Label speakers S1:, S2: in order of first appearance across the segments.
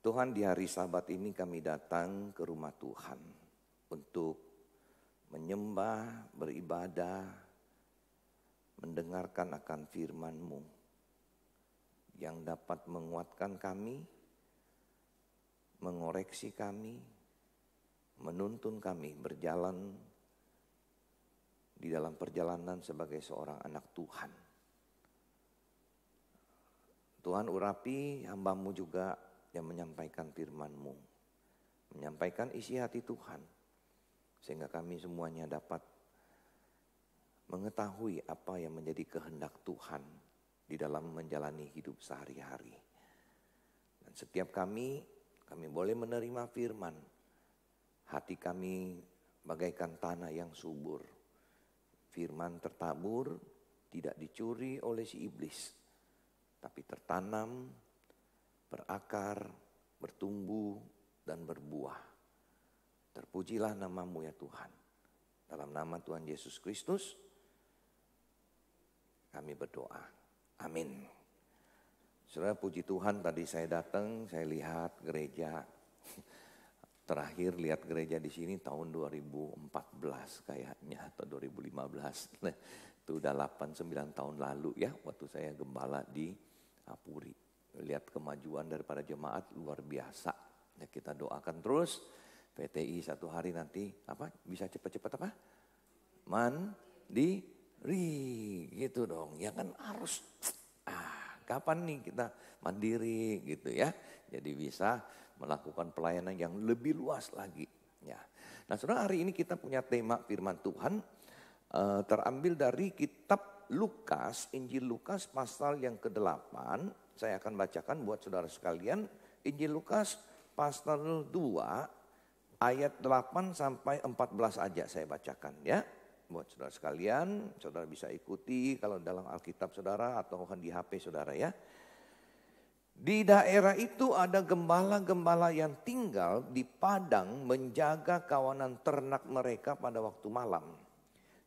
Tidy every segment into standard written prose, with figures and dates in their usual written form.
S1: Tuhan, di hari Sabat ini kami datang ke rumah Tuhan untuk menyembah, beribadah, mendengarkan akan firman-Mu yang dapat menguatkan kami, mengoreksi kami, menuntun kami berjalan di dalam perjalanan sebagai seorang anak Tuhan. Tuhan, urapi hamba-Mu juga yang menyampaikan firman-Mu, menyampaikan isi hati Tuhan, sehingga kami semuanya dapat mengetahui apa yang menjadi kehendak Tuhan di dalam menjalani hidup sehari-hari. Dan setiap kami boleh menerima firman, hati kami bagaikan tanah yang subur. Firman tertabur, tidak dicuri oleh si iblis, tapi tertanam, berakar, bertumbuh, dan berbuah. Terpujilah nama-Mu ya Tuhan. Dalam nama Tuhan Yesus Kristus, kami berdoa. Amin. Saudara, puji Tuhan, tadi saya datang, saya lihat gereja. Terakhir lihat gereja di sini tahun 2014 kayaknya, atau 2015. Itu udah 8-9 tahun lalu ya, waktu saya gembala di Apuri. Lihat kemajuan daripada jemaat luar biasa. Ya, kita doakan terus PTI satu hari nanti bisa cepat-cepat mandiri gitu dong. Ya kan harus kapan nih kita mandiri gitu ya. Jadi bisa melakukan pelayanan yang lebih luas lagi ya. Nah, Saudara, hari ini kita punya tema firman Tuhan terambil dari kitab Lukas, Injil Lukas pasal yang ke-8. Saya akan bacakan buat saudara sekalian. Injil Lukas pasal 2 ayat 8 sampai 14 aja saya bacakan ya. Buat saudara sekalian, saudara bisa ikuti kalau dalam Alkitab saudara atau di HP saudara ya. Di daerah itu ada gembala-gembala yang tinggal di padang menjaga kawanan ternak mereka pada waktu malam.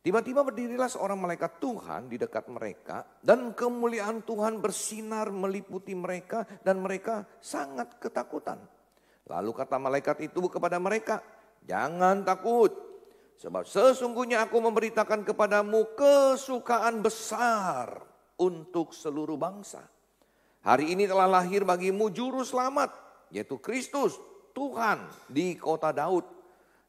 S1: Tiba-tiba berdirilah seorang malaikat Tuhan di dekat mereka dan kemuliaan Tuhan bersinar meliputi mereka dan mereka sangat ketakutan. Lalu kata malaikat itu kepada mereka, "Jangan takut, sebab sesungguhnya aku memberitakan kepadamu kesukaan besar untuk seluruh bangsa. Hari ini telah lahir bagimu juru selamat, yaitu Kristus, Tuhan di kota Daud.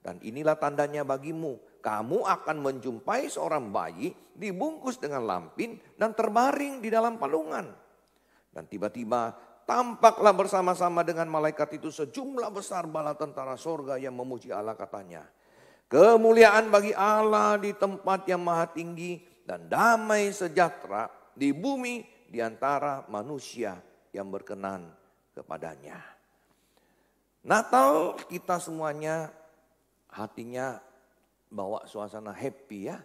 S1: Dan inilah tandanya bagimu. Kamu akan menjumpai seorang bayi dibungkus dengan lampin dan terbaring di dalam palungan." Dan tiba-tiba tampaklah bersama-sama dengan malaikat itu sejumlah besar bala tentara sorga yang memuji Allah, katanya, "Kemuliaan bagi Allah di tempat yang maha tinggi dan damai sejahtera di bumi di antara manusia yang berkenan kepadanya." Natal kita semuanya hatinya bawa suasana happy ya.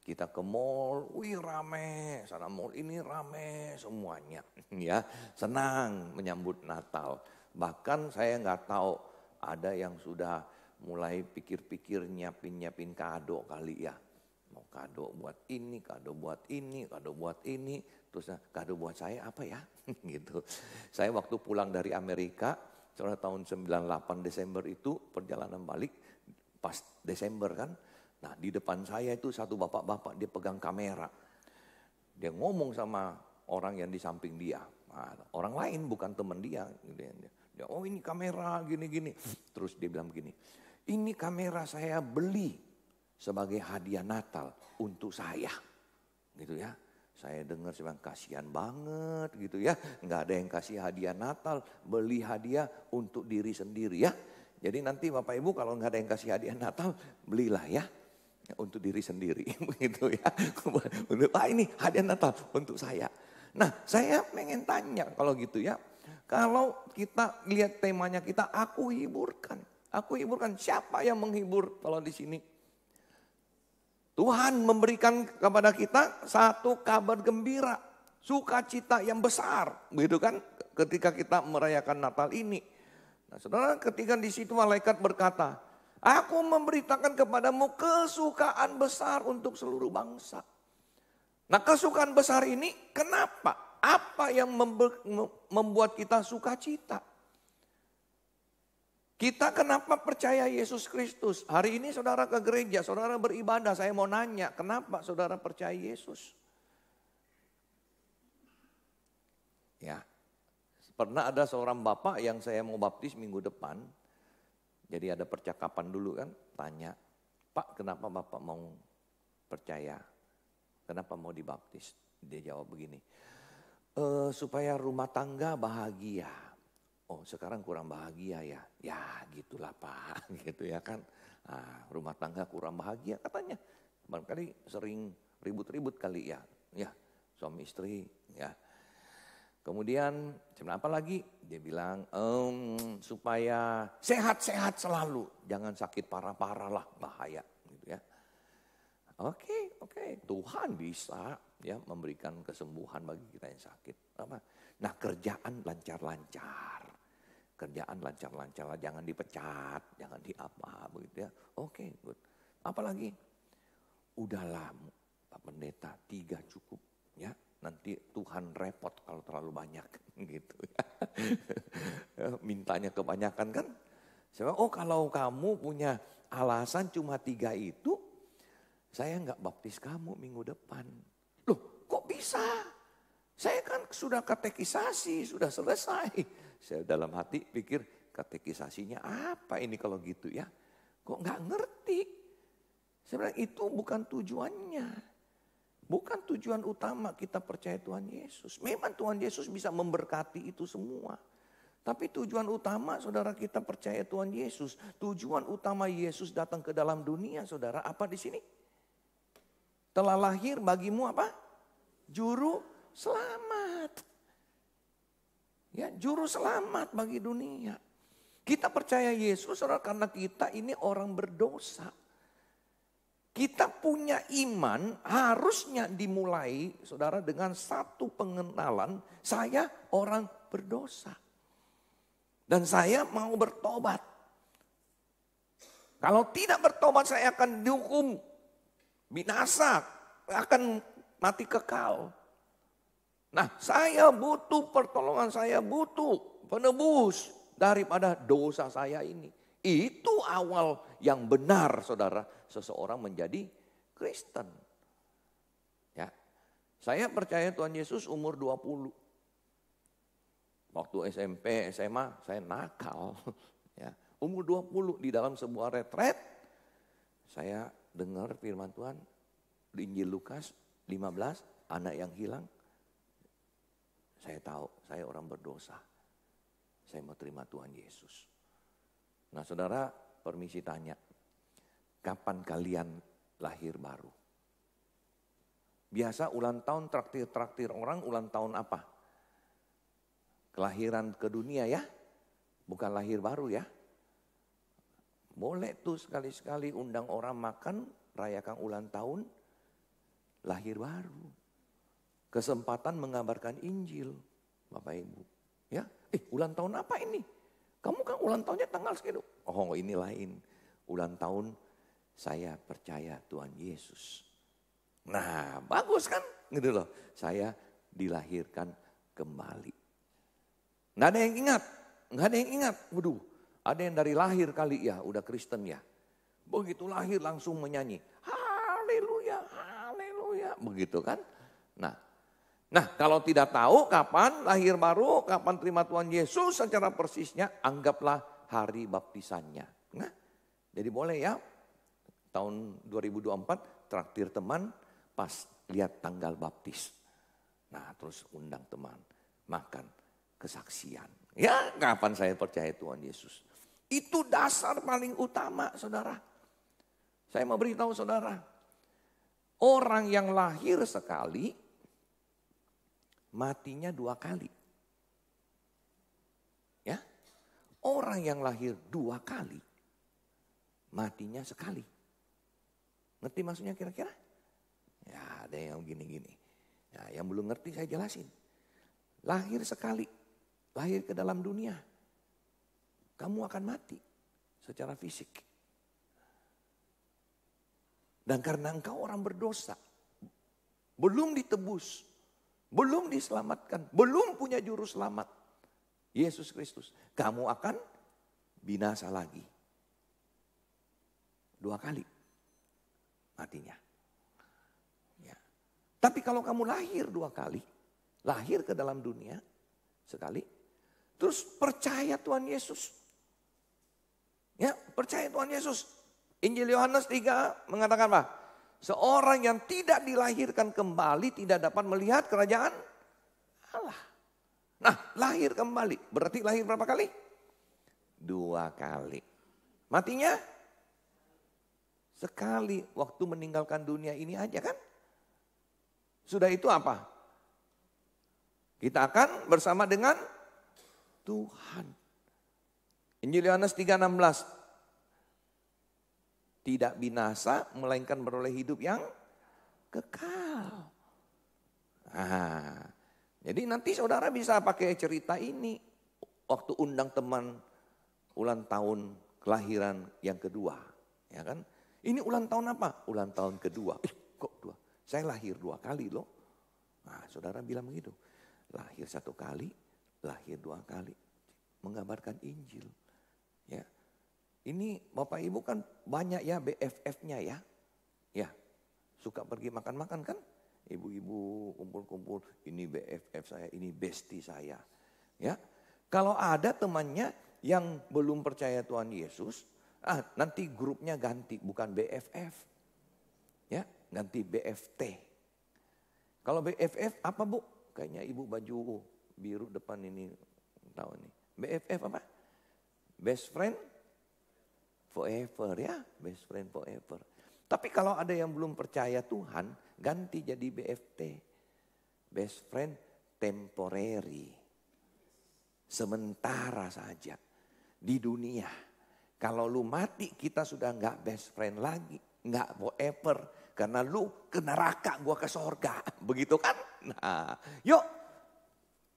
S1: Kita ke mall, rame, sana mall ini rame semuanya ya. Senang menyambut Natal. Bahkan saya nggak tahu ada yang sudah mulai pikir-pikir nyiapin kado kali ya. Mau kado buat ini, kado buat ini, kado buat ini. Terus kado buat saya apa ya gitu. Saya waktu pulang dari Amerika, tahun 98 Desember itu perjalanan balik. Pas Desember kan, nah di depan saya itu satu bapak-bapak, dia pegang kamera. Dia ngomong sama orang yang di samping dia. Nah, orang lain bukan teman dia. Dia, "Oh ini kamera gini-gini." Terus dia bilang begini, "Ini kamera saya beli sebagai hadiah Natal untuk saya." Gitu ya. Saya dengar saya bilang, kasihan banget gitu ya. Nggak ada yang kasih hadiah Natal, beli hadiah untuk diri sendiri ya. Jadi nanti Bapak Ibu kalau nggak ada yang kasih hadiah Natal, belilah ya untuk diri sendiri, begitu ya. Ini hadiah Natal untuk saya. Nah, saya pengen tanya kalau gitu ya, kalau kita lihat temanya kita, aku hiburkan. Siapa yang menghibur kalau di sini? Tuhan memberikan kepada kita satu kabar gembira, sukacita yang besar, begitu kan? Ketika kita merayakan Natal ini. Nah, saudara, ketika di situ malaikat berkata, "Aku memberitakan kepadamu kesukaan besar untuk seluruh bangsa." Nah, kesukaan besar ini kenapa? Apa yang membuat kita sukacita? Kita kenapa percaya Yesus Kristus? Hari ini saudara ke gereja, saudara beribadah. Saya mau nanya, kenapa saudara percaya Yesus? Ya, pernah ada seorang bapak yang saya mau baptis minggu depan. Jadi ada percakapan dulu kan, tanya, Pak kenapa bapak mau percaya? Kenapa mau dibaptis? Dia jawab begini, supaya rumah tangga bahagia. Oh sekarang kurang bahagia ya, ya gitulah Pak, gitu ya kan. Nah, rumah tangga kurang bahagia katanya. Barangkali sering ribut-ribut kali ya, ya suami istri ya. Kemudian kenapa lagi? Dia bilang supaya sehat-sehat selalu, jangan sakit parah-parah lah, bahaya gitu ya. Oke, Tuhan bisa ya memberikan kesembuhan bagi kita yang sakit. Apa? Nah kerjaan lancar-lancar. Kerjaan lancar-lancar lah, jangan dipecat, jangan diapa begitu ya. Oke, good. Apalagi? Udahlah Pak Pendeta, 3 cukup ya. Nanti Tuhan repot kalau terlalu banyak gitu ya. Mintanya kebanyakan kan. Saya bilang, oh kalau kamu punya alasan cuma 3 itu, saya enggak baptis kamu minggu depan. Loh kok bisa? Saya kan sudah katekisasi, sudah selesai. Saya dalam hati pikir katekisasinya apa ini kalau gitu ya. Kok enggak ngerti? Saya bilang itu bukan tujuannya. Bukan tujuan utama kita percaya Tuhan Yesus. Memang Tuhan Yesus bisa memberkati itu semua. Tapi tujuan utama saudara kita percaya Tuhan Yesus. Tujuan utama Yesus datang ke dalam dunia saudara apa di sini? Telah lahir bagimu apa? Juru selamat. Ya, juru selamat bagi dunia. Kita percaya Yesus saudara karena kita ini orang berdosa. Kita punya iman harusnya dimulai saudara dengan satu pengenalan saya orang berdosa. Dan saya mau bertobat. Kalau tidak bertobat saya akan dihukum binasa, akan mati kekal. Nah saya butuh pertolongan, saya butuh penebus daripada dosa saya ini. Itu awal yang benar saudara seseorang menjadi Kristen. Ya, saya percaya Tuhan Yesus umur 20. Waktu SMP, SMA saya nakal. Ya, umur 20 di dalam sebuah retret. Saya dengar firman Tuhan di Injil Lukas 15, anak yang hilang. Saya tahu saya orang berdosa. Saya mau terima Tuhan Yesus. Nah saudara permisi tanya. Kapan kalian lahir baru? Biasa ulang tahun traktir orang ulang tahun apa? Kelahiran ke dunia ya. Bukan lahir baru ya. Boleh tuh sekali-sekali undang orang makan rayakan ulang tahun lahir baru. Kesempatan mengabarkan Injil, Bapak Ibu. Ya, ulang tahun apa ini? Kamu kan ulang tahunnya tanggal segitu. Oh, ini lain. Ulang tahun saya percaya Tuhan Yesus. Nah, bagus kan? Gitu loh. Saya dilahirkan kembali. Nggak ada yang ingat. Nggak ada yang ingat. Waduh, ada yang dari lahir kali ya, udah Kristen ya. Begitu lahir langsung menyanyi. Haleluya, haleluya. Begitu kan? Nah kalau tidak tahu kapan lahir baru, kapan terima Tuhan Yesus secara persisnya, anggaplah hari baptisannya. Nah, jadi boleh ya, tahun 2024 traktir teman pas lihat tanggal baptis. Nah terus undang teman, makan, kesaksian. Ya kapan saya percaya Tuhan Yesus. Itu dasar paling utama saudara. Saya mau beritahu saudara, orang yang lahir sekali, matinya 2 kali. Ya. Orang yang lahir 2 kali, matinya sekali. Ngerti maksudnya kira-kira? Ya ada yang gini-gini. Ya, yang belum ngerti saya jelasin. Lahir sekali, lahir ke dalam dunia. Kamu akan mati secara fisik. Dan karena engkau orang berdosa, belum ditebus, belum diselamatkan, belum punya juru selamat, Yesus Kristus, kamu akan binasa lagi. 2 kali matinya. Ya. Tapi kalau kamu lahir 2 kali, lahir ke dalam dunia sekali, terus percaya Tuhan Yesus. Ya, percaya Tuhan Yesus. Injil Yohanes 3 mengatakan apa? Seorang yang tidak dilahirkan kembali tidak dapat melihat kerajaan Allah. Nah, lahir kembali. Berarti lahir berapa kali? 2 kali. Matinya? Sekali waktu meninggalkan dunia ini aja kan? Sudah itu apa? Kita akan bersama dengan Tuhan. Injil Yohanes 3:16. Tidak binasa melainkan beroleh hidup yang kekal. Nah, jadi nanti saudara bisa pakai cerita ini waktu undang teman ulang tahun kelahiran yang kedua, ya kan? Ini ulang tahun apa? Ulang tahun kedua. Kok 2? Saya lahir 2 kali loh. Nah, saudara bilang begitu. Lahir 1 kali, lahir 2 kali. Menggambarkan Injil. Ya. Ini Bapak Ibu kan banyak ya BFF-nya ya. Ya, suka pergi makan-makan kan? Ibu-ibu kumpul-kumpul, ini BFF saya, ini bestie saya. Ya. Kalau ada temannya yang belum percaya Tuhan Yesus, nanti grupnya ganti, bukan BFF. Ya, ganti BFT. Kalau BFF apa Bu? Kayaknya ibu baju biru depan ini tahu nih. BFF apa? Best friend forever ya, best friend forever. Tapi kalau ada yang belum percaya Tuhan, ganti jadi BFT. Best friend temporary. Sementara saja di dunia. Kalau lu mati kita sudah nggak best friend lagi, nggak forever. Karena lu ke neraka, gua ke sorga. Begitu kan? Nah, yuk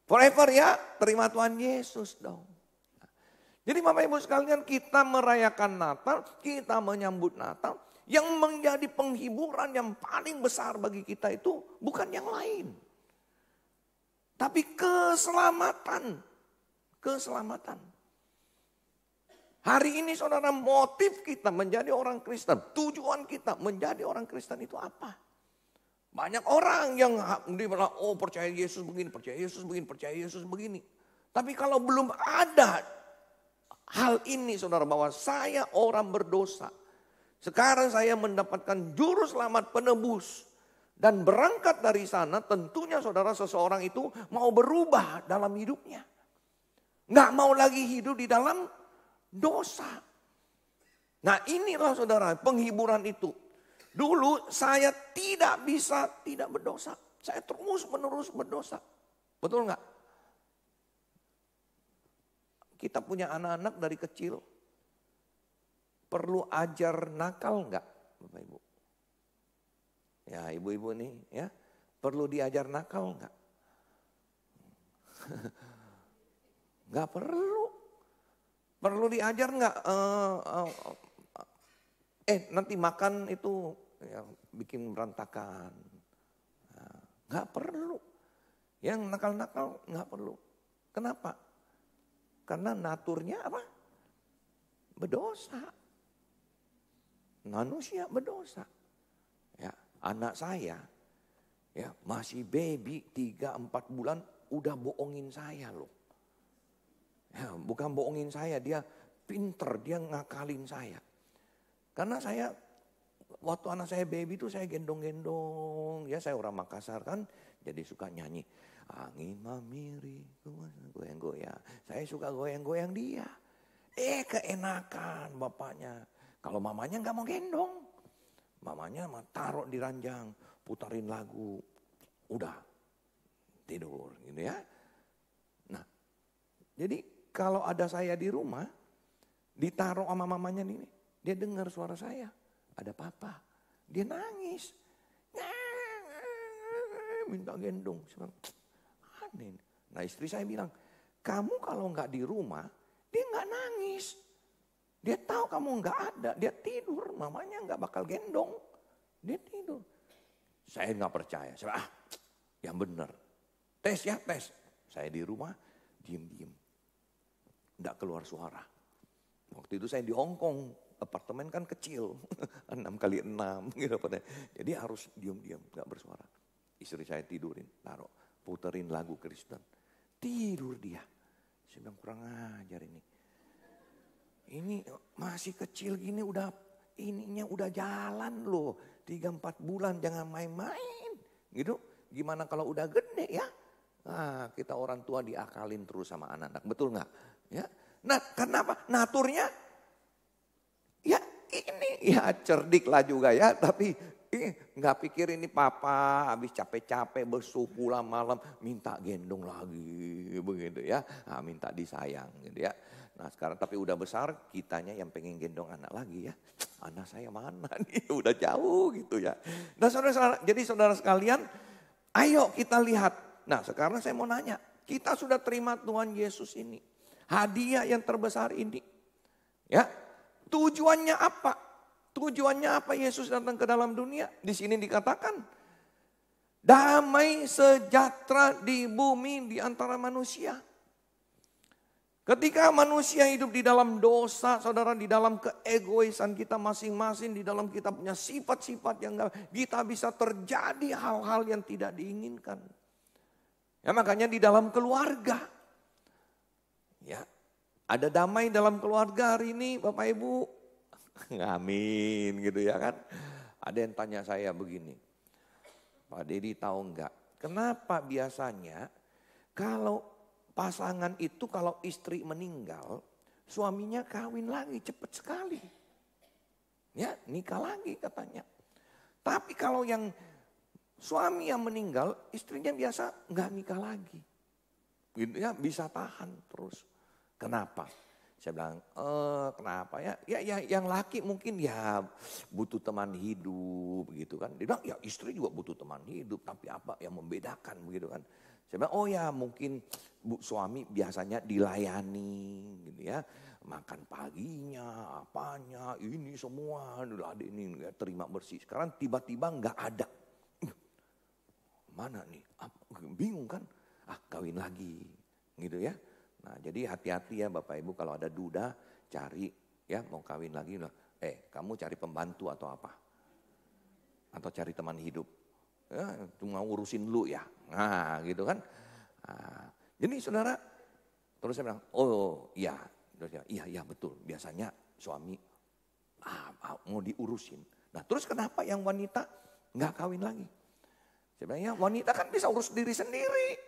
S1: forever ya, terima Tuhan Yesus dong. Jadi Bapak Ibu sekalian, kita merayakan Natal, kita menyambut Natal. Yang menjadi penghiburan yang paling besar bagi kita itu bukan yang lain. Tapi keselamatan. Keselamatan. Hari ini saudara, motif kita menjadi orang Kristen, tujuan kita menjadi orang Kristen itu apa? Banyak orang yang bilang, oh percaya Yesus begini, percaya Yesus begini, percaya Yesus begini. Tapi kalau belum ada hal ini saudara, bahwa saya orang berdosa. Sekarang saya mendapatkan juru selamat penebus. Dan berangkat dari sana tentunya saudara, seseorang itu mau berubah dalam hidupnya. Nggak mau lagi hidup di dalam dosa. Nah inilah saudara penghiburan itu. Dulu saya tidak bisa tidak berdosa. Saya terus menerus berdosa. Betul nggak? Kita punya anak-anak dari kecil. Perlu ajar nakal enggak Bapak Ibu? Ya ibu-ibu nih ya. Perlu diajar nakal enggak? Enggak perlu. Perlu diajar enggak? Nanti makan itu ya, bikin berantakan. Enggak perlu. Yang nakal-nakal enggak perlu. Kenapa? Karena naturnya apa? Berdosa. Manusia berdosa. Ya, anak saya ya masih baby 3-4 bulan udah bohongin saya loh. Ya, bukan bohongin saya, dia pinter, dia ngakalin saya. Karena saya waktu anak saya baby itu saya gendong-gendong, ya saya orang Makassar kan, jadi suka nyanyi. Angin mamiri, goyang-goyang. Saya suka goyang-goyang dia. Keenakan bapaknya. Kalau mamanya nggak mau gendong, mamanya mah taruh di ranjang, putarin lagu, udah tidur gitu ya. Nah, jadi kalau ada saya di rumah, ditaruh sama mamanya nih, dia dengar suara saya, ada papa, dia nangis, minta gendong. Aneh. Nah istri saya bilang, kamu kalau nggak di rumah, dia nggak nangis. Dia tahu kamu nggak ada, dia tidur, mamanya nggak bakal gendong, dia tidur. Saya nggak percaya, saya yang benar, tes ya tes. Saya di rumah diem-diem, nggak keluar suara. Waktu itu saya di Hong Kong, apartemen kan kecil, 6x6 gitu. Jadi harus diam-diam, gak bersuara. Istri saya tidurin, taruh, puterin lagu Kristen. Tidur dia. Saya bilang kurang ajar ini. Ini masih kecil gini ininya udah jalan loh. 3-4 bulan jangan main-main. Gitu. Gimana kalau udah gede ya? Nah, kita orang tua diakalin terus sama anak-anak. Betul gak? Ya. Nah kenapa? Naturnya ya ini ya cerdik lah juga ya. Tapi nggak pikir ini papa habis capek-capek bersuh pulang malam minta gendong lagi begitu ya. Nah, minta disayang gitu ya. Nah sekarang tapi udah besar kitanya yang pengen gendong anak lagi ya. Anak saya mana nih udah jauh gitu ya. Nah jadi saudara sekalian ayo kita lihat. Nah sekarang saya mau nanya. Kita sudah terima Tuhan Yesus ini. Hadiah yang terbesar ini. Ya, tujuannya apa? Tujuannya apa Yesus datang ke dalam dunia? Di sini dikatakan damai sejahtera di bumi di antara manusia. Ketika manusia hidup di dalam dosa, saudara, di dalam keegoisan kita masing-masing, di dalam kita punya sifat-sifat yang kita bisa terjadi hal-hal yang tidak diinginkan. Ya makanya di dalam keluarga, ya ada damai dalam keluarga hari ini Bapak Ibu. Amin gitu ya kan. Ada yang tanya saya begini, Pak Dedi tahu enggak, kenapa biasanya kalau pasangan itu kalau istri meninggal, suaminya kawin lagi cepat sekali. Ya nikah lagi katanya. Tapi kalau yang suami yang meninggal, istrinya biasa enggak nikah lagi. Gitu ya, bisa tahan terus. Kenapa? Saya bilang, kenapa ya? Ya yang laki mungkin ya butuh teman hidup gitu kan. Dia bilang, ya istri juga butuh teman hidup, tapi apa yang membedakan begitu kan. Saya bilang, oh ya mungkin suami biasanya dilayani gitu ya. Makan paginya, apanya, ini semua, ada ini ya, terima bersih. Sekarang tiba-tiba nggak ada. Mana nih? Bingung kan? Kawin lagi gitu ya. Nah jadi hati-hati ya Bapak Ibu kalau ada duda cari ya mau kawin lagi. Kamu cari pembantu atau apa? Atau cari teman hidup. Ya, cuma urusin lu ya. Nah gitu kan. Nah, jadi saudara, terus saya bilang, oh iya. Iya betul, biasanya suami mau diurusin. Nah terus kenapa yang wanita nggak kawin lagi? Saya bilang, ya wanita kan bisa urus diri sendiri.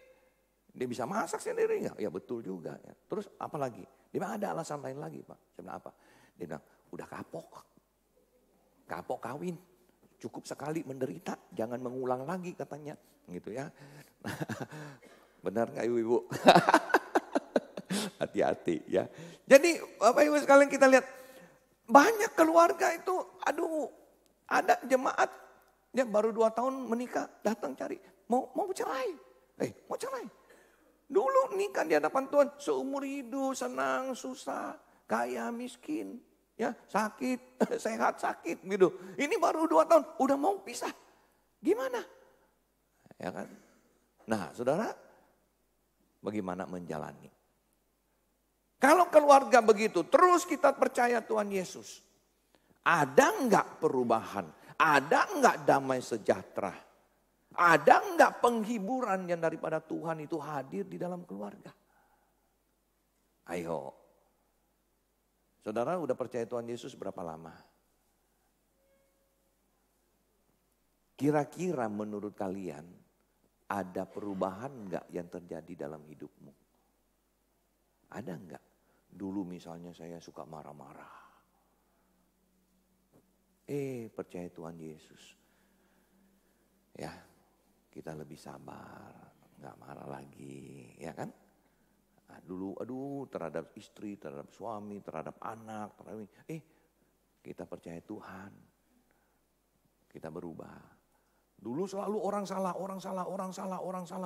S1: Dia bisa masak sendiri nggak? Ya betul juga. Ya. Terus apa lagi? Dia bilang ada alasan lain lagi Pak. Saya bilang apa? Dia bilang udah kapok. Kapok kawin. Cukup sekali menderita. Jangan mengulang lagi katanya. Gitu ya. Benar nggak ibu-ibu? Hati-hati ya. Jadi Bapak Ibu sekalian kita lihat. Banyak keluarga itu ada jemaat. Ya baru 2 tahun menikah datang cari. Mau cerai. Mau cerai. Dulu nikah di hadapan Tuhan seumur hidup senang susah. Kaya miskin. Ya sakit sehat sakit gitu. Ini baru 2 tahun udah mau pisah. Gimana? Ya kan? Nah saudara bagaimana menjalani? Kalau keluarga begitu terus kita percaya Tuhan Yesus. Ada enggak perubahan? Ada enggak damai sejahtera? Ada enggak penghiburan yang daripada Tuhan itu hadir di dalam keluarga? Ayo. Saudara udah percaya Tuhan Yesus berapa lama? Kira-kira menurut kalian ada perubahan enggak yang terjadi dalam hidupmu? Ada enggak? Dulu misalnya saya suka marah-marah. Percaya Tuhan Yesus. Ya, kita lebih sabar, nggak marah lagi, ya kan? Nah, dulu terhadap istri, terhadap suami, terhadap anak, kita percaya Tuhan. Kita berubah. Dulu selalu orang salah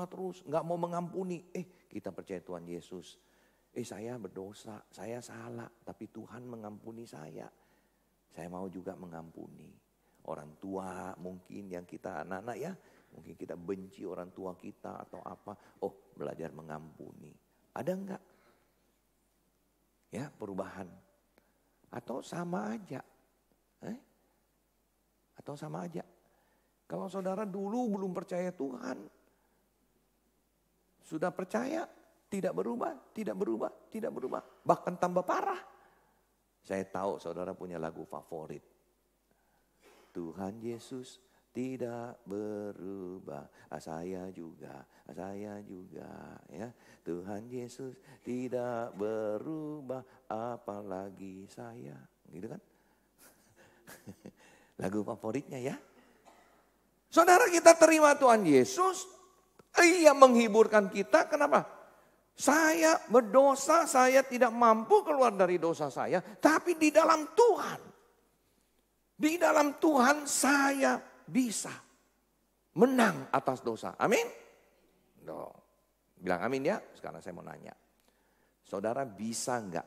S1: terus, nggak mau mengampuni. Kita percaya Tuhan Yesus. Saya berdosa, saya salah, tapi Tuhan mengampuni saya. Saya mau juga mengampuni. Orang tua mungkin yang kita anak-anak ya, mungkin kita benci orang tua kita atau apa. Belajar mengampuni. Ada enggak? Ya perubahan. Atau sama aja? Atau sama aja? Kalau saudara dulu belum percaya Tuhan, sudah percaya, tidak berubah, tidak berubah, tidak berubah. Bahkan tambah parah. Saya tahu saudara punya lagu favorit. Tuhan Yesus tidak berubah, saya juga, ya. Tuhan Yesus tidak berubah, apalagi saya. Gitu kan? Lagu favoritnya ya. Saudara, kita terima Tuhan Yesus, Ia menghiburkan kita. Kenapa? Saya berdosa, saya tidak mampu keluar dari dosa saya. Tapi di dalam Tuhan, di dalam Tuhan saya bisa menang atas dosa. Amin? No. Bilang amin ya. Sekarang saya mau nanya. Saudara bisa enggak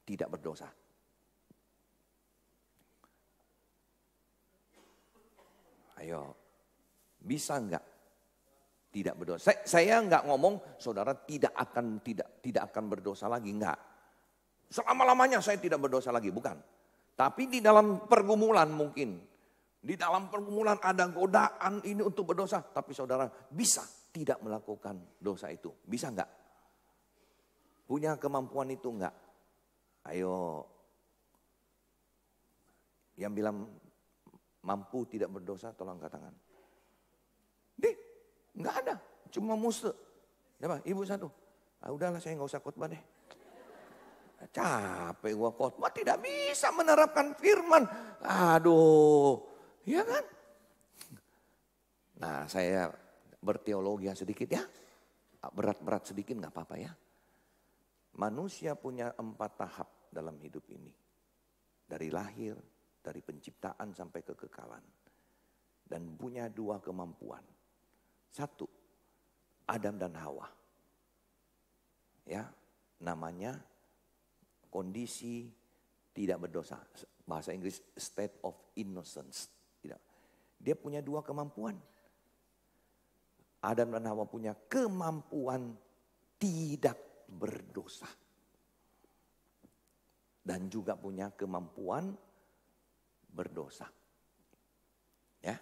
S1: tidak berdosa? Ayo. Bisa enggak tidak berdosa? Saya enggak ngomong saudara tidak akan berdosa lagi, enggak. Selama-lamanya saya tidak berdosa lagi, bukan. Tapi di dalam pergumulan mungkin. Di dalam pergumulan ada godaan ini untuk berdosa. Tapi saudara bisa tidak melakukan dosa itu. Bisa enggak? Punya kemampuan itu enggak? Ayo. Yang bilang mampu tidak berdosa tolong angkat tangan. Enggak ada. Cuma musuh. Coba ibu satu. Udahlah saya enggak usah khotbah deh. Capek gua khotbah, tidak bisa menerapkan firman. Aduh, ya kan? Nah, saya berteologi sedikit ya. Berat-berat sedikit gak apa-apa ya. Manusia punya 4 tahap dalam hidup ini. Dari lahir, dari penciptaan sampai kekekalan. Dan punya 2 kemampuan. 1, Adam dan Hawa. Ya, namanya kondisi tidak berdosa. Bahasa Inggris state of innocence. Tidak. Dia punya 2 kemampuan. Adam dan Hawa punya kemampuan tidak berdosa. Dan juga punya kemampuan berdosa. Ya.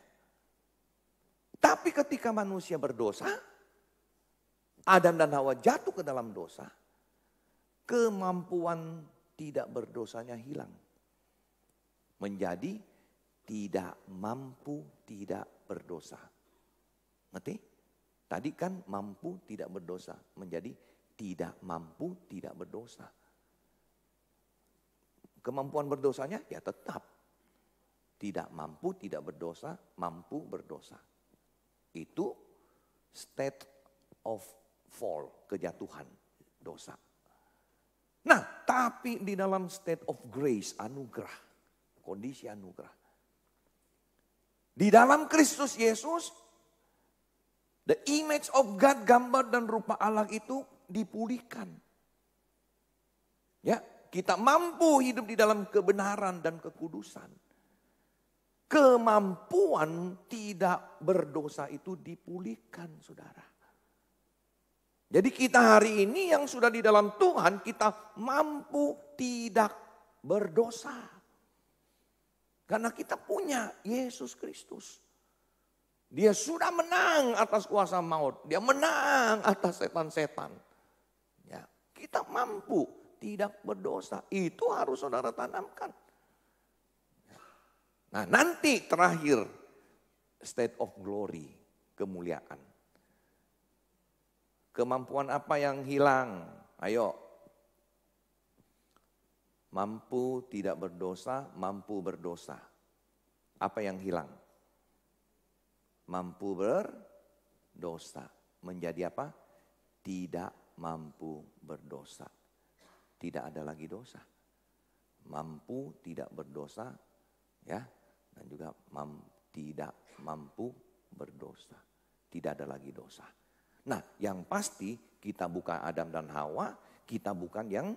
S1: Tapi ketika manusia berdosa, Adam dan Hawa jatuh ke dalam dosa. Kemampuan tidak berdosanya hilang. Menjadi tidak mampu tidak berdosa. Ngerti? Tadi kan mampu tidak berdosa. Menjadi tidak mampu tidak berdosa. Kemampuan berdosanya ya tetap. Tidak mampu tidak berdosa, mampu berdosa. Itu state of fall, kejatuhan dosa. Nah, tapi di dalam state of grace, anugerah, kondisi anugerah. Di dalam Kristus Yesus, the image of God, gambar dan rupa Allah itu dipulihkan. Ya, kita mampu hidup di dalam kebenaran dan kekudusan. Kemampuan tidak berdosa itu dipulihkan, saudara. Jadi kita hari ini yang sudah di dalam Tuhan, kita mampu tidak berdosa. Karena kita punya Yesus Kristus. Dia sudah menang atas kuasa maut. Dia menang atas setan-setan. Ya, kita mampu tidak berdosa. Itu harus saudara tanamkan. Nah, nanti terakhir state of glory, kemuliaan. Kemampuan apa yang hilang? Ayo. Mampu tidak berdosa, mampu berdosa. Apa yang hilang? Mampu berdosa. Menjadi apa? Tidak mampu berdosa. Tidak ada lagi dosa. Mampu tidak berdosa, ya. Dan juga tidak mampu berdosa. Tidak ada lagi dosa. Nah, yang pasti kita bukan Adam dan Hawa, kita bukan yang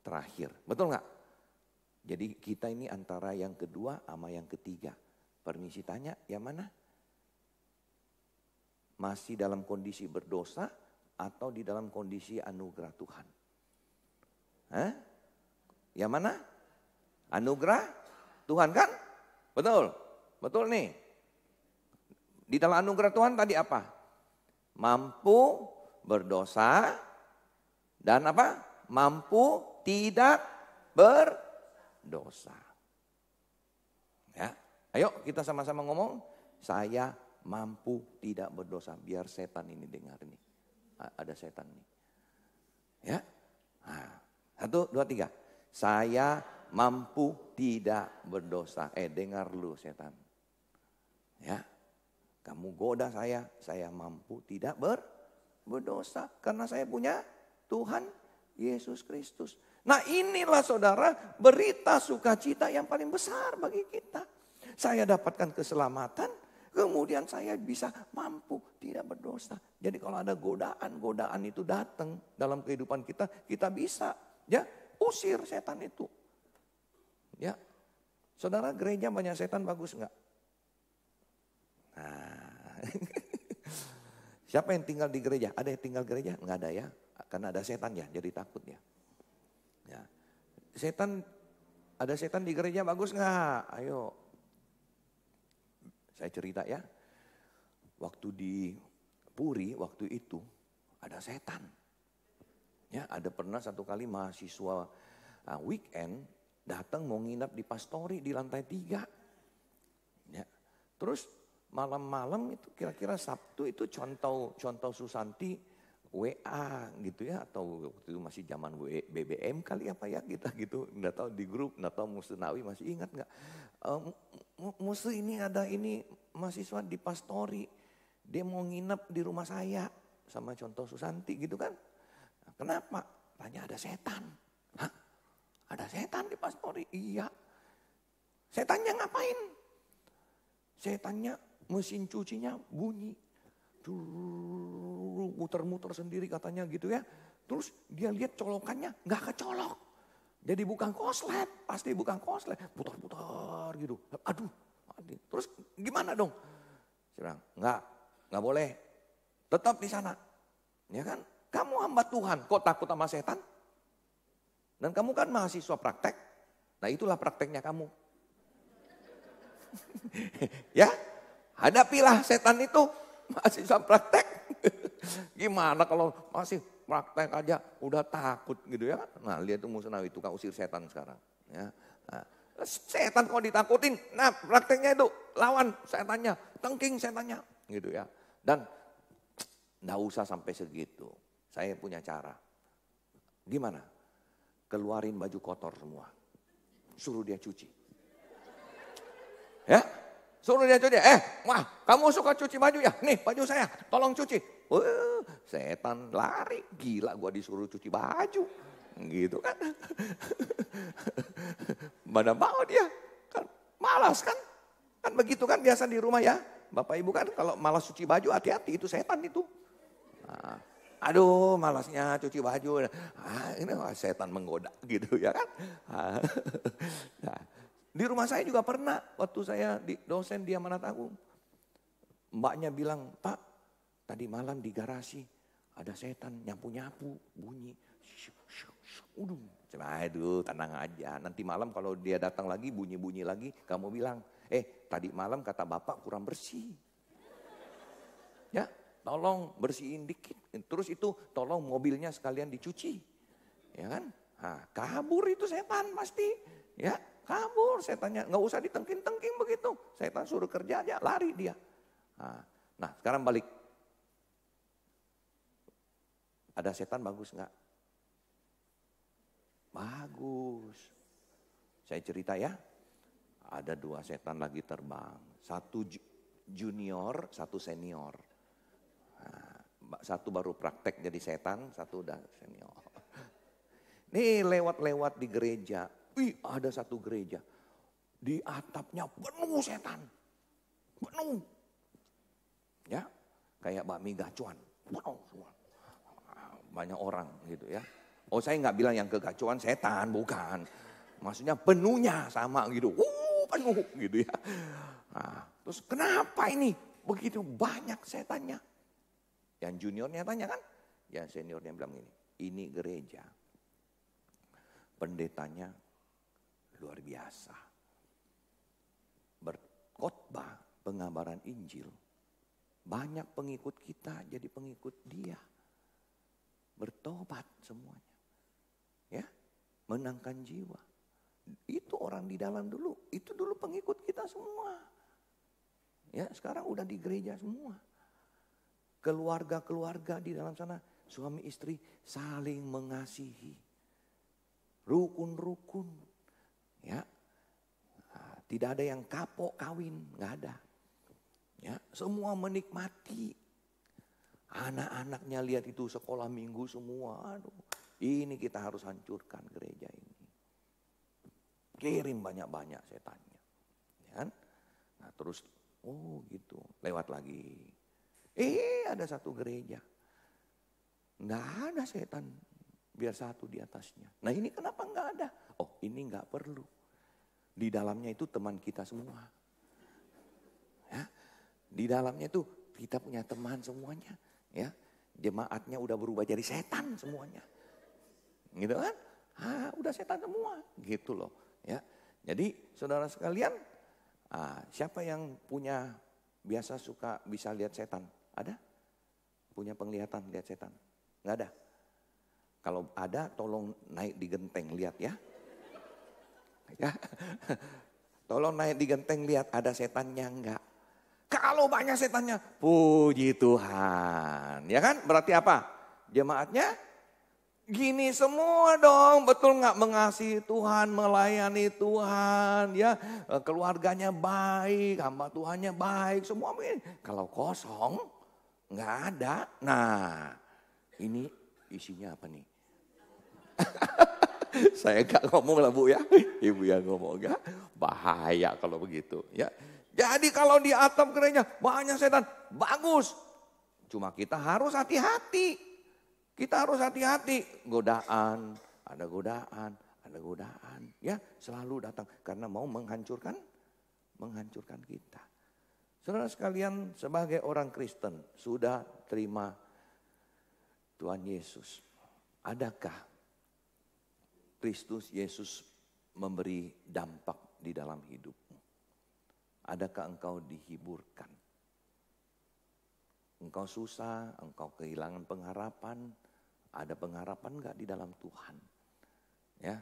S1: terakhir. Betul nggak? Jadi kita ini antara yang kedua sama yang ketiga. Permisi tanya, yang mana? Masih dalam kondisi berdosa atau di dalam kondisi anugerah Tuhan? Hah? Yang mana? Anugerah Tuhan kan? Betul? Betul nih. Di dalam anugerah Tuhan tadi apa? Mampu berdosa dan apa? Mampu tidak berdosa. Ya, ayo kita sama-sama ngomong. Saya mampu tidak berdosa. Biar setan ini dengar nih. Ada setan nih. Ya. Nah, 1, 2, 3. Saya mampu tidak berdosa. Dengar lu setan. Ya. Kamu goda saya mampu tidak berdosa. Karena saya punya Tuhan Yesus Kristus. Nah inilah saudara berita sukacita yang paling besar bagi kita. Saya dapatkan keselamatan, kemudian saya bisa mampu tidak berdosa. Jadi kalau ada godaan itu datang dalam kehidupan kita, kita bisa ya usir setan itu. Ya, saudara gereja banyak setan bagus enggak? Nah, siapa yang tinggal di gereja? Ada yang tinggal gereja? Enggak ada ya, karena ada setan ya, jadi takut ya. Ya, ada setan di gereja bagus enggak? Ayo, saya cerita ya. Waktu di Puri, waktu itu ada setan. Ya, ada pernah satu kali mahasiswa weekend datang mau nginap di pastori di lantai 3. Ya, terus malam-malam itu kira-kira Sabtu itu contoh Susanti WA gitu ya, atau waktu itu masih zaman BBM kali apa ya kita gitu, nggak tahu di grup, nggak tahu Musnawi masih ingat nggak? Musuh ini ada ini mahasiswa di pastori, dia mau nginep di rumah saya sama contoh Susanti gitu kan? Nah, kenapa? Tanya ada setan. Hah? Ada setan di pastori? Iya. Setannya ngapain? Setannya mesin cucinya bunyi. Muter-muter sendiri katanya gitu ya. Terus dia lihat colokannya nggak kecolok. Jadi bukan koslet, pasti bukan koslet. Putar-putar gitu. Aduh, terus gimana dong? Saya bilang, nggak boleh. Tetap di sana. Ya kan? Kamu hamba Tuhan, kok takut sama setan? Dan kamu kan mahasiswa praktek. Nah itulah prakteknya kamu. Ya, hadapilah setan itu. Mahasiswa praktek. Gimana kalau masih praktek aja udah takut gitu ya. Nah lihat tuh Musnawi tukang usir setan sekarang. Ya. Nah, setan kalau ditakutin, nah prakteknya itu lawan setannya, tengking setannya gitu ya. Dan enggak usah sampai segitu. Saya punya cara. Gimana? Keluarin baju kotor semua. Suruh dia cuci. Ya? Suruh dia cuci. Wah, kamu suka cuci baju ya? Nih baju saya, tolong cuci. Setan lari, gila gua disuruh cuci baju. Gitu kan. Mana mau dia? Kan malas kan? Kan begitu kan biasa di rumah ya. Bapak Ibu kan kalau malas cuci baju hati-hati itu setan itu. Nah, aduh malasnya cuci baju. Ini setan menggoda gitu ya kan. Nah, di rumah saya juga pernah waktu saya di dosen di Amanat Agung. Mbaknya bilang, Pak tadi malam di garasi ada setan nyapu-nyapu bunyi. Aduh tenang aja, nanti malam kalau dia datang lagi bunyi-bunyi lagi kamu bilang, tadi malam kata Bapak kurang bersih. Ya, tolong bersihin dikit. Terus itu tolong mobilnya sekalian dicuci. Ya kan? Nah, kabur itu setan pasti. Ya, kabur setannya. Nggak usah ditengking-tengking begitu. Setan suruh kerja aja, lari dia. Nah, sekarang balik. Ada setan bagus nggak? Bagus. Saya cerita ya. Ada 2 setan lagi terbang. Satu junior, satu senior. Satu baru praktek jadi setan, satu udah senior. Nih lewat-lewat di gereja. Ada satu gereja. Di atapnya penuh setan. Penuh. Ya, kayak bakmi gacuan. Penuh semua. Banyak orang gitu ya. Oh saya nggak bilang yang kegacuan setan, bukan. Maksudnya penuhnya sama gitu. Penuh gitu ya. Nah, terus kenapa ini begitu banyak setannya? Yang juniornya tanya kan, yang seniornya bilang ini gereja. Pendetanya luar biasa. Berkhotbah, pengabaran Injil. Banyak pengikut kita jadi pengikut dia. Bertobat semuanya. Ya, menangkan jiwa. Itu orang di dalam dulu. Itu dulu pengikut kita semua. Ya, sekarang udah di gereja semua. Keluarga-keluarga di dalam sana, suami istri saling mengasihi. Rukun-rukun. Ya. Nah, tidak ada yang kapok kawin, nggak ada. Ya, semua menikmati. Anak-anaknya lihat itu sekolah minggu semua. Aduh, ini kita harus hancurkan gereja ini. Kirim banyak-banyak setannya. Ya. Nah terus, oh gitu, lewat lagi. Ada satu gereja. Nggak ada setan, biar satu di atasnya. Nah ini kenapa nggak ada? Oh ini nggak perlu. Di dalamnya itu teman kita semua. Ya. Di dalamnya itu kita punya teman semuanya. Ya, jemaatnya udah berubah jadi setan semuanya. Gitu kan? Udah setan semua, gitu loh. Ya. Jadi saudara sekalian, siapa yang punya biasa suka bisa lihat setan? Ada? Punya penglihatan lihat setan? Nggak ada? Kalau ada tolong naik di genteng lihat ya. Ya. Tolong naik di genteng lihat ada setannya enggak. Kalau banyak setannya, puji Tuhan. Ya kan? Berarti apa? Jemaatnya gini semua dong. Betul nggak? Mengasihi Tuhan, melayani Tuhan. Ya, keluarganya baik, hamba Tuhannya baik. Semua begini. Kalau kosong, nggak ada. Nah, ini isinya apa nih? Saya nggak ngomong lah Bu ya. Ibu yang ngomong ya. Bahaya kalau begitu ya. Jadi kalau di atap gereja banyak setan, bagus. Cuma kita harus hati-hati. Kita harus hati-hati. Godaan, ada godaan, ada godaan. Ya, selalu datang karena mau menghancurkan kita. Saudara sekalian, sebagai orang Kristen sudah terima Tuhan Yesus. Adakah Kristus Yesus memberi dampak di dalam hidupmu? Adakah engkau dihiburkan? Engkau susah, engkau kehilangan pengharapan. Ada pengharapan enggak di dalam Tuhan? Ya,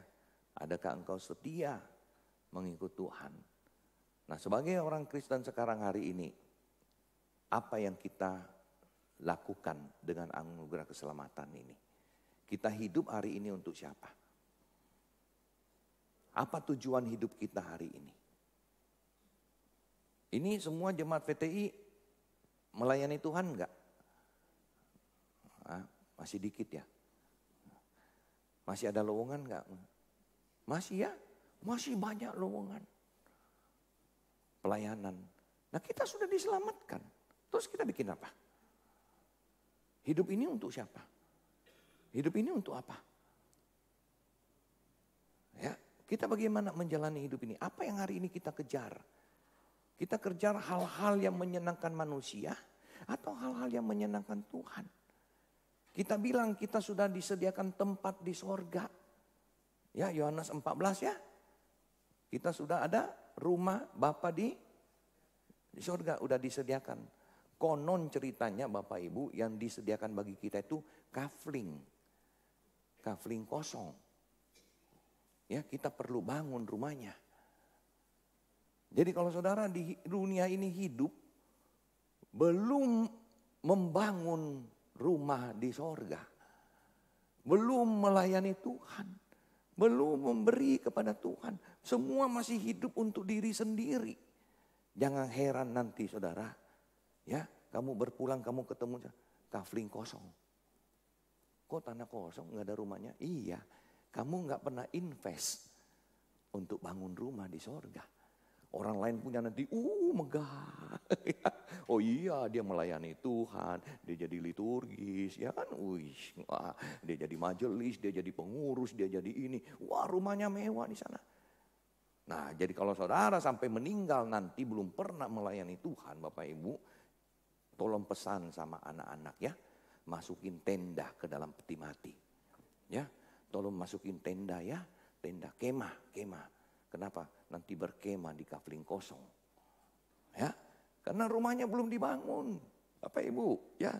S1: adakah engkau setia mengikut Tuhan? Nah, sebagai orang Kristen sekarang hari ini, apa yang kita lakukan dengan anugerah keselamatan ini? Kita hidup hari ini untuk siapa? Apa tujuan hidup kita hari ini? Ini semua jemaat VTI melayani Tuhan enggak? Masih dikit ya. Masih ada lowongan enggak? Masih ya, masih banyak lowongan. Pelayanan. Nah kita sudah diselamatkan. Terus kita bikin apa? Hidup ini untuk siapa? Hidup ini untuk apa? Ya, kita bagaimana menjalani hidup ini? Apa yang hari ini kita kejar? Kita kejar hal-hal yang menyenangkan manusia atau hal-hal yang menyenangkan Tuhan. Kita bilang kita sudah disediakan tempat di sorga. Ya, Yohanes 14 ya. Kita sudah ada rumah Bapa di sorga, udah disediakan. Konon ceritanya Bapak Ibu yang disediakan bagi kita itu kafling. Kafling kosong. Ya, kita perlu bangun rumahnya. Jadi kalau saudara di dunia ini hidup, belum membangun rumah di sorga, belum melayani Tuhan, belum memberi kepada Tuhan, semua masih hidup untuk diri sendiri. Jangan heran nanti saudara, ya kamu berpulang kamu ketemu kafling kosong. Kok tanah kosong nggak ada rumahnya? Iya, kamu nggak pernah invest untuk bangun rumah di sorga. Orang lain punya nanti, megah. Oh iya, dia melayani Tuhan, dia jadi liturgis, ya kan? Wah, dia jadi majelis, dia jadi pengurus, dia jadi ini. Wah, rumahnya mewah di sana. Nah, jadi kalau saudara sampai meninggal nanti belum pernah melayani Tuhan, Bapak Ibu, tolong pesan sama anak-anak ya, masukin tenda ke dalam peti mati. Ya, tolong masukin tenda ya, tenda kemah. Kenapa? Nanti berkemah di kafling kosong. Ya, karena rumahnya belum dibangun. Bapak Ibu, ya.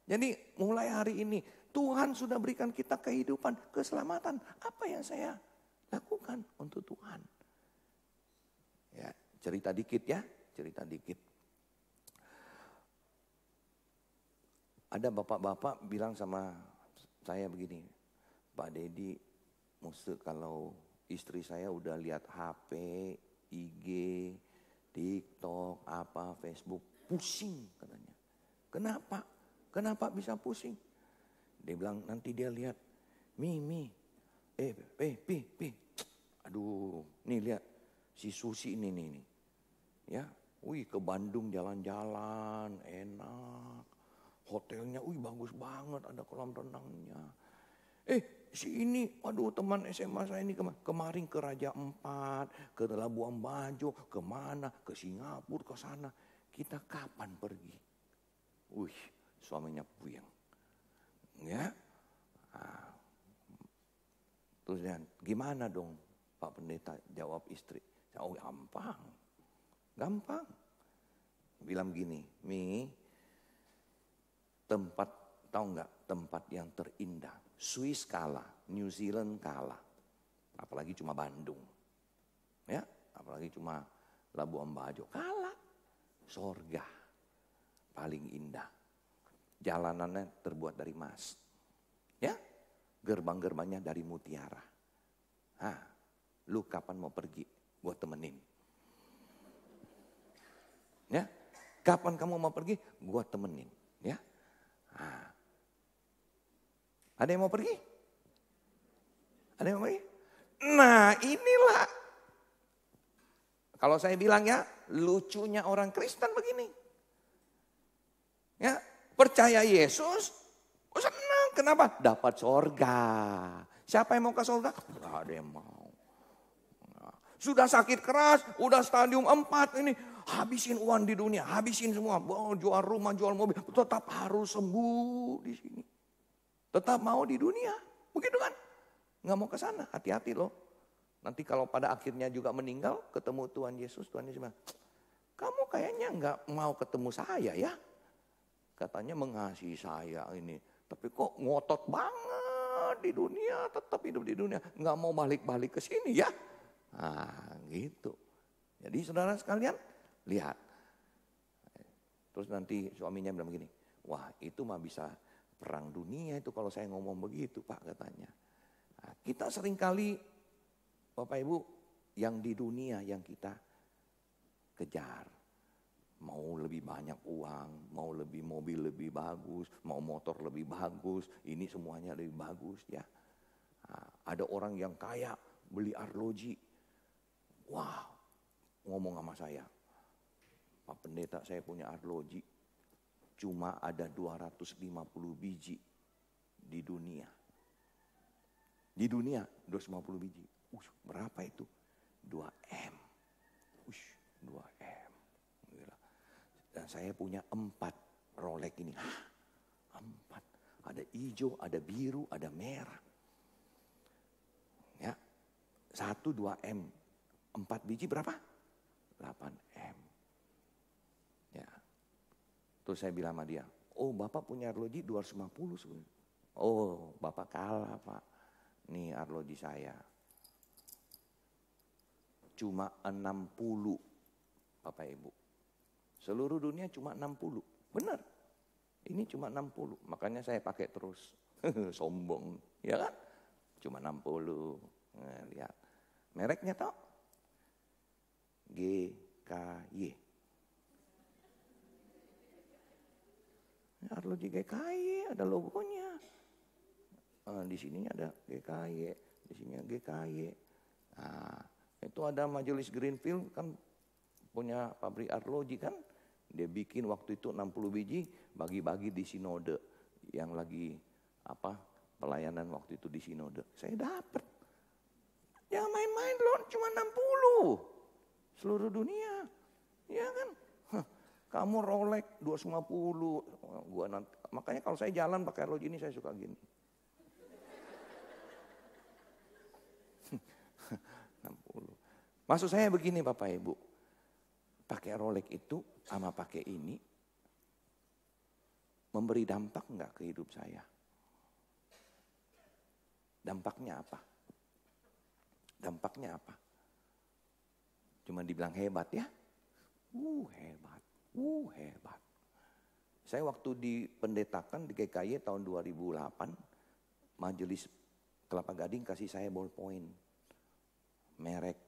S1: Jadi mulai hari ini Tuhan sudah berikan kita kehidupan, keselamatan. Apa yang saya lakukan untuk Tuhan? Ya, cerita dikit ya, cerita dikit. Ada bapak-bapak bilang sama saya begini, Pak Dedi, mesti kalau istri saya udah lihat HP, IG, TikTok, Facebook, pusing katanya. Kenapa? Kenapa bisa pusing? Dia bilang nanti dia lihat, Pi, aduh, nih lihat si Susi ini nih, ya, ke Bandung jalan-jalan, enak, hotelnya, bagus banget, ada kolam renangnya. Si ini, aduh teman SMA saya ini kemarin ke Raja Empat, ke Labuan Bajo, kemana, ke Singapura, ke sana. Kita kapan pergi? Suaminya puyeng. Ya, terus gimana dong Pak Pendeta, jawab istri. Gampang. Bilang gini, Mi, tahu nggak tempat yang terindah? Swiss kalah, New Zealand kalah. Apalagi cuma Bandung. Ya, apalagi cuma Labuan Bajo. Kalah. Sorga. Paling indah. Jalanannya terbuat dari emas. Ya, gerbang-gerbangnya dari mutiara. Lu kapan mau pergi? Gua temenin. Ya, kapan kamu mau pergi? Gua temenin. Ya. Ada yang mau pergi? Ada yang mau pergi? Nah, inilah. Kalau saya bilang ya, lucunya orang Kristen begini. Ya, percaya Yesus, senang. Kenapa? Dapat sorga. Siapa yang mau ke sorga? Gak ada yang mau. Sudah sakit keras, udah stadium 4 ini. Habisin uang di dunia, habisin semua. Jual rumah, jual mobil. Tetap harus sembuh di sini. Tetap mau di dunia. Begitu kan? Gak mau ke sana, hati-hati loh. Nanti kalau pada akhirnya juga meninggal, ketemu Tuhan Yesus bilang, kamu kayaknya gak mau ketemu saya ya. Katanya mengasihi saya ini. Tapi kok ngotot banget di dunia, tetap hidup di dunia. Gak mau balik-balik ke sini ya. Gitu. Jadi saudara sekalian, lihat. Terus nanti suaminya bilang begini, wah itu mah bisa perang dunia itu kalau saya ngomong begitu Pak katanya. Kita seringkali Bapak Ibu yang di dunia yang kita kejar. Mau lebih banyak uang, mau lebih mobil lebih bagus, mau motor lebih bagus, ini semuanya lebih bagus ya. Ada orang yang kaya beli arloji. Wah, ngomong sama saya, Pak Pendeta saya punya arloji. Cuma ada 250 biji di dunia. Di dunia 250 biji. Berapa itu? 2M. 2M. Dan saya punya 4 Rolex ini. 4. Ada hijau, ada biru, ada merah. Ya. 1 2M. 4 biji berapa? 8M. Ya. Terus saya bilang sama dia, Bapak punya arloji 250 sebenarnya. Bapak kalah Pak. Nih arloji saya. Cuma 60 Bapak Ibu. Seluruh dunia cuma 60. Benar. Ini cuma 60. Makanya saya pakai terus. Sombong. Ya kan? Cuma 60. Nah, lihat. Mereknya tau? GKY. Arloji GKY ada logonya. Di sini ada GKY, di sini GKY. Itu ada Majelis Greenfield kan punya pabrik arloji kan. Dia bikin waktu itu 60 biji bagi-bagi di sinode yang lagi pelayanan waktu itu di sinode. Saya dapat. Jangan main-main loh, cuma 60. Seluruh dunia. Ya kan? Kamu Rolex 250. Makanya kalau saya jalan pakai arloji ini saya suka gini. 60. Maksud saya begini Bapak Ibu. Pakai Rolex itu sama pakai ini memberi dampak enggak ke hidup saya? Dampaknya apa? Dampaknya apa? Cuma dibilang hebat ya? Hebat. Hebat. Saya waktu dipendetakan di GKY tahun 2008, Majelis Kelapa Gading kasih saya ballpoint merek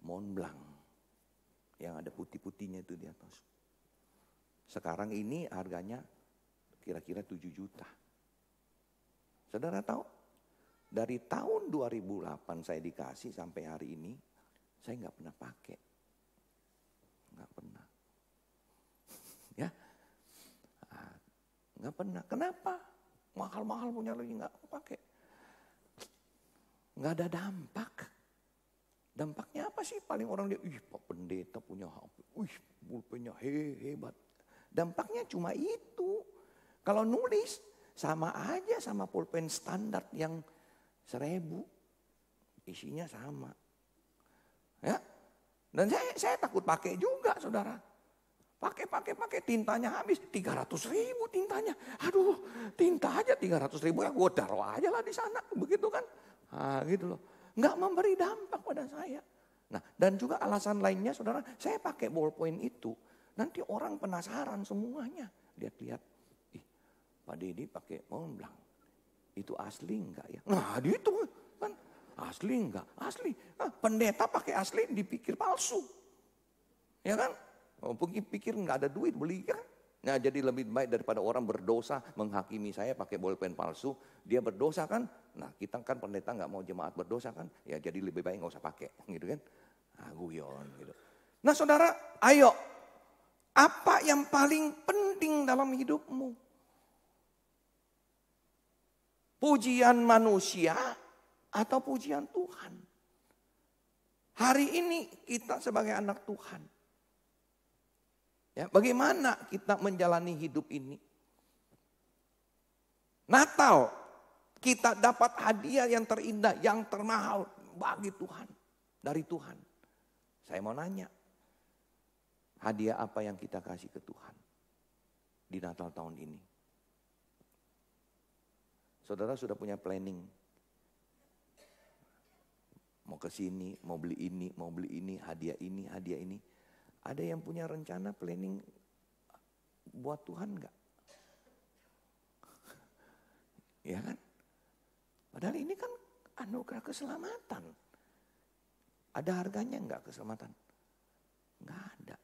S1: Montblanc yang ada putih-putihnya itu di atas. Sekarang ini harganya kira-kira 7 juta. Saudara tahu? Dari tahun 2008 saya dikasih sampai hari ini, saya nggak pernah pakai. Nggak pernah. Ya, nggak pernah. Kenapa? Mahal-mahal punya lagi nggak pakai. Nggak ada dampak. Dampaknya apa sih? Paling orang lihat, Pak Pendeta punya HP. Pulpennya hebat. Dampaknya cuma itu. Kalau nulis sama aja sama pulpen standar yang 1.000. Isinya sama. Ya. Dan saya takut pakai juga, saudara. Pakai tintanya habis 300.000 tintanya. Aduh, tinta aja 300.000 ya gue taruh aja lah di sana, begitu kan? Nah, gitu loh. Nggak memberi dampak pada saya. Nah, dan juga alasan lainnya, saudara, saya pakai ballpoint itu. Nanti orang penasaran semuanya. Lihat-lihat, Pak Dedi pakai Montblanc. Itu asli enggak ya? Nah, itu kan asli enggak? Asli. Nah, pendeta pakai asli dipikir palsu. Ya kan? Pikir nggak ada duit beli kan. Nah, jadi lebih baik daripada orang berdosa menghakimi saya pakai bolpen palsu. Dia berdosa kan. Nah, kita kan pendeta nggak mau jemaat berdosa kan. Ya jadi lebih baik nggak usah pakai gitu kan. Nah, guyon gitu. Nah saudara, ayo. Apa yang paling penting dalam hidupmu? Pujian manusia atau pujian Tuhan? Hari ini kita sebagai anak Tuhan. Ya, bagaimana kita menjalani hidup ini? Natal, kita dapat hadiah yang terindah, yang termahal bagi Tuhan. Dari Tuhan. Saya mau nanya, hadiah apa yang kita kasih ke Tuhan di Natal tahun ini? Saudara sudah punya planning? Mau ke sini, mau beli ini, hadiah ini, hadiah ini. Ada yang punya rencana planning buat Tuhan enggak? Ya kan? Padahal ini kan anugerah keselamatan. Ada harganya enggak keselamatan? Enggak ada.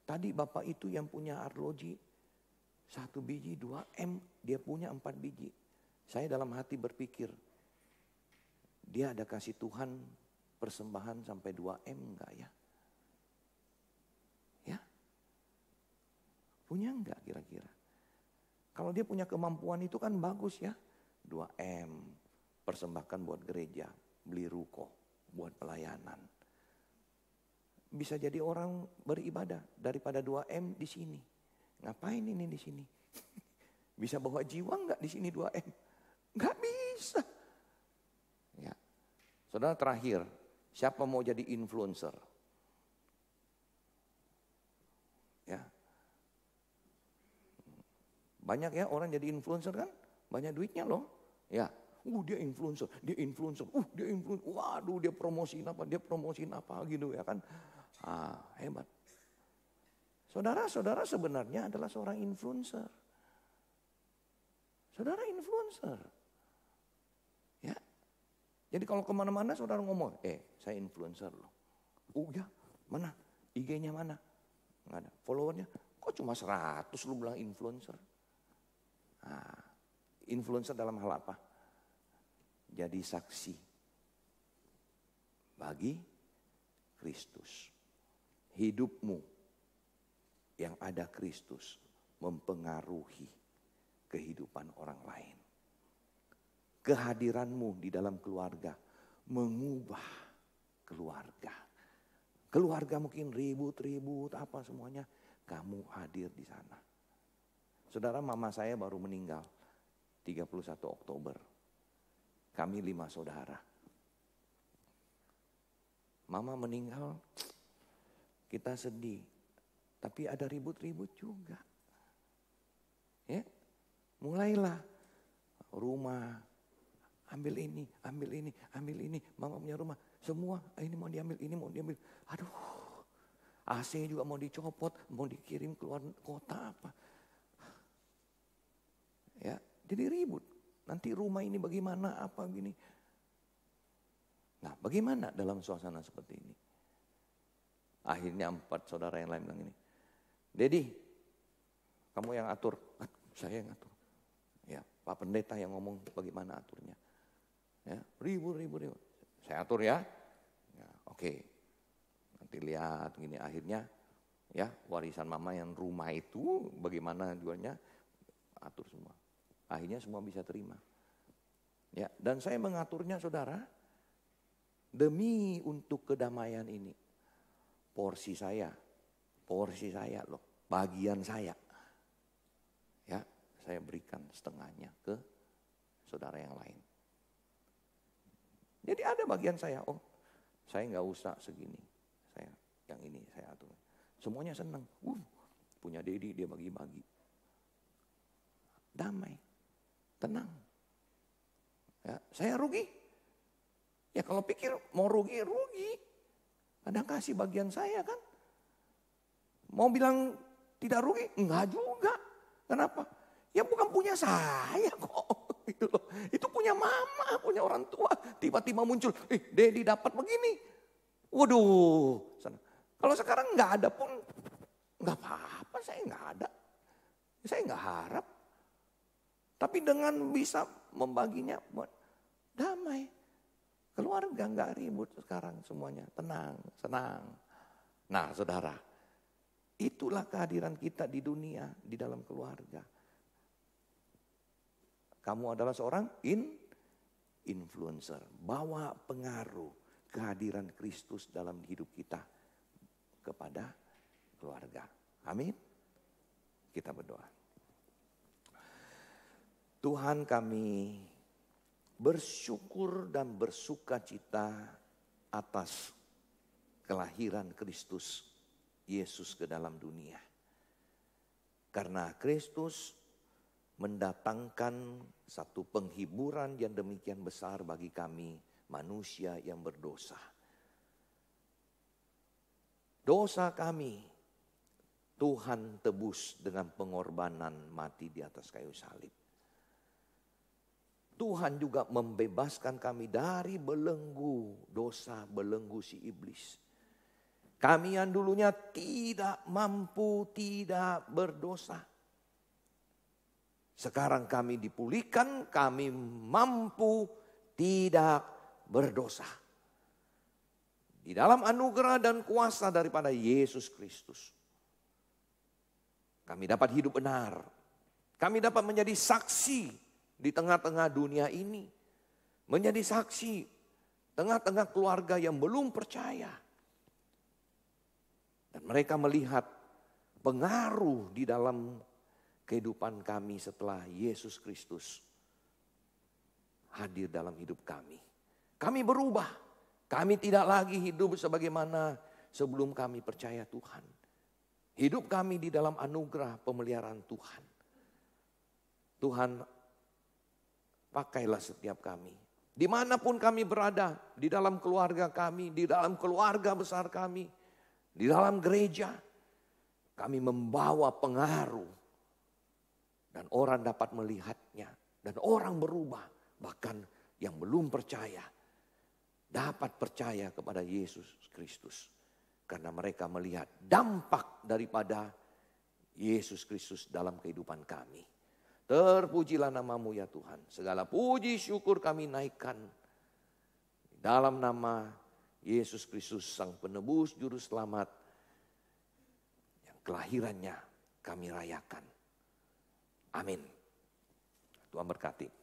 S1: Tadi bapak itu yang punya arloji 1 biji 2M, dia punya 4 biji. Saya dalam hati berpikir, dia ada kasih Tuhan persembahan sampai 2M enggak ya? Punya enggak kira-kira? Kalau dia punya kemampuan itu kan bagus ya. 2M, persembahkan buat gereja, beli ruko, buat pelayanan. Bisa jadi orang beribadah daripada 2M di sini. Ngapain ini di sini? Bisa bawa jiwa enggak di sini 2M? Enggak bisa. Ya. Saudara terakhir, siapa mau jadi influencer? Ya. Banyak ya orang jadi influencer kan, banyak duitnya loh. Ya, dia influencer, dia influencer. Waduh dia promosiin apa gitu ya kan. Hebat. Saudara-saudara sebenarnya adalah seorang influencer. Saudara influencer. Ya. Jadi kalau kemana-mana saudara ngomong, saya influencer loh. Ya, mana? IG-nya mana? Nggak ada. Followernya, kok cuma 100 lu bilang influencer? Influencer dalam hal apa? Jadi saksi bagi Kristus. Hidupmu yang ada Kristus mempengaruhi kehidupan orang lain. Kehadiranmu di dalam keluarga mengubah keluarga. Keluarga mungkin ribut apa semuanya, kamu hadir di sana. Saudara, mama saya baru meninggal 31 Oktober. Kami 5 saudara. Mama meninggal, kita sedih. Tapi ada ribut-ribut juga. Ya, mulailah rumah, ambil ini, ambil ini, ambil ini. Mama punya rumah, semua ini mau diambil, ini mau diambil. Aduh, AC juga mau dicopot, mau dikirim keluar kota apa. Ya, jadi ribut. Nanti rumah ini bagaimana, apa gini. Nah, bagaimana dalam suasana seperti ini? Akhirnya 4 saudara yang lain bilang ini, Dedi, kamu yang atur. Saya yang atur. Ya, Pak Pendeta yang ngomong bagaimana aturnya. Ya, ribut. Saya atur ya. Ya, oke. Nanti lihat gini akhirnya ya warisan mama yang rumah itu bagaimana jualnya atur semua. Akhirnya semua bisa terima. Ya, dan saya mengaturnya saudara demi untuk kedamaian ini. Porsi saya loh, bagian saya. Ya, saya berikan setengahnya ke saudara yang lain. Jadi ada bagian saya, saya nggak usah segini, saya yang ini saya atur. Semuanya senang, punya Dedi dia bagi-bagi. Damai, tenang. Ya, saya rugi. Ya kalau pikir mau rugi. Kadang kasih bagian saya kan. Mau bilang tidak rugi? Enggak juga. Kenapa? Ya bukan punya saya kok. Gitu loh. Itu punya mama, punya orang tua. Tiba-tiba muncul, Dedi dapat begini. Waduh. Kalau sekarang enggak ada pun, enggak apa-apa, saya enggak ada. Saya enggak harap. Tapi dengan bisa membaginya, damai. Keluarga enggak ribut sekarang semuanya, tenang, senang. Nah saudara, itulah kehadiran kita di dunia, di dalam keluarga. Kamu adalah seorang influencer, bawa pengaruh kehadiran Kristus dalam hidup kita kepada keluarga. Amin. Kita berdoa. Tuhan kami bersyukur dan bersukacita atas kelahiran Kristus Yesus ke dalam dunia. Karena Kristus mendatangkan satu penghiburan yang demikian besar bagi kami manusia yang berdosa. Dosa kami Tuhan tebus dengan pengorbanan mati di atas kayu salib. Tuhan juga membebaskan kami dari belenggu dosa, belenggu si iblis. Kami yang dulunya tidak mampu, tidak berdosa. Sekarang kami dipulihkan, kami mampu, tidak berdosa. Di dalam anugerah dan kuasa daripada Yesus Kristus. Kami dapat hidup benar. Kami dapat menjadi saksi di tengah-tengah dunia ini. Menjadi saksi tengah-tengah keluarga yang belum percaya. Dan mereka melihat pengaruh di dalam kehidupan kami setelah Yesus Kristus hadir dalam hidup kami. Kami berubah. Kami tidak lagi hidup sebagaimana sebelum kami percaya Tuhan. Hidup kami di dalam anugerah pemeliharaan Tuhan. Tuhan, pakailah setiap kami. Dimanapun kami berada, di dalam keluarga kami, di dalam keluarga besar kami, di dalam gereja, kami membawa pengaruh. Dan orang dapat melihatnya, dan orang berubah. Bahkan yang belum percaya, dapat percaya kepada Yesus Kristus. Karena mereka melihat dampak daripada Yesus Kristus dalam kehidupan kami. Terpujilah namamu ya Tuhan. Segala puji syukur kami naikkan. Dalam nama Yesus Kristus Sang Penebus Juru Selamat. Yang kelahirannya kami rayakan. Amin. Tuhan berkati.